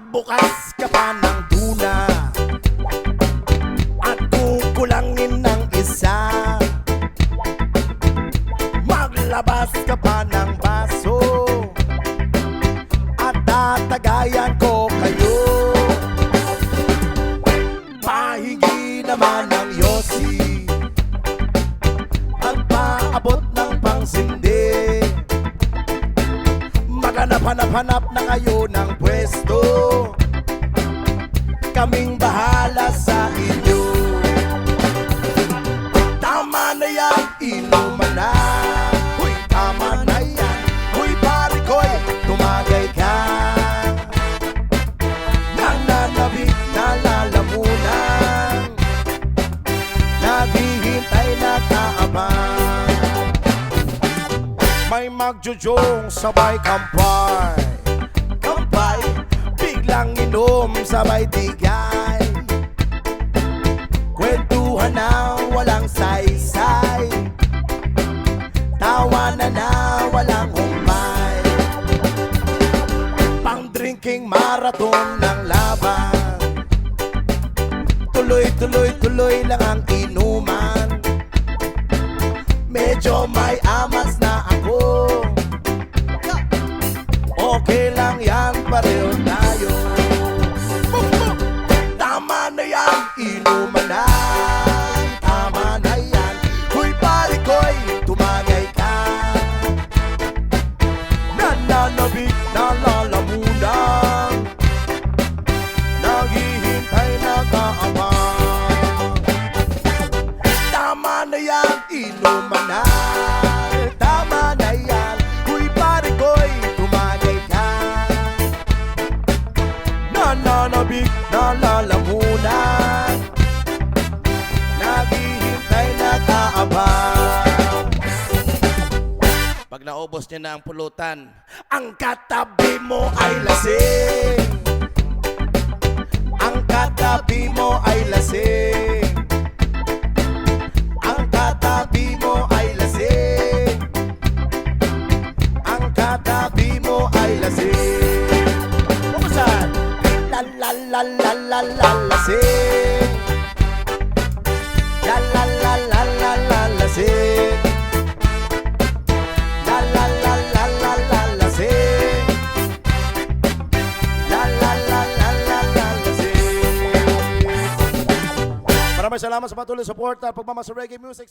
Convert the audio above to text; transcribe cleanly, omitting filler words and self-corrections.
Magbukas ka pa ng tuna at kukulangin ng isa. Maglabas ka pa ng baso at tatagayan ko kayo. Pahingi naman ng yosi at paabot ng pangsindi. Maghanap-hanap na kayo ng pwesto, kaming bahala sa inyo. Tama na yan, inuman na. Huy, tama na yan. Huy, pare ko'y tumagay ka. Nananabik na lalamunan, naghihintay na kaabang. May magjujong sabay kampay, kampay, biglang inom sabay tigay. Kwentuhan na walang saysay, tawanan na walang humpay. Pang-drinking marathon ng laban, tuloy-tuloy-tuloy lang ang inuman. Medyo may amas na ako, okay lang yan, pareho tayo. Tama na yan, inuman na. Tama na yan, huy pare ko'y tumagay ka. Nananabik na lalamunan, naghihintay na kaabang. Tama na yan, inuman na. Tama na yan, huy pare ko'y tumagay ka. Nananabik na lalamunan, naghihintay na kaabang. Pag naubos niya na ang pulutan, ang katabi mo ay lasing. Ang katabi mo ay lasing. Ang katabi mo ay lasing. Ang katabi mo ay lasing. Buksan! La la la la la la lasing. La la la la la la lasing. La la la la la la lasing. La la la la la la lasing. Maraming salamat sa patuloy support at pagmamahal sa reggae music.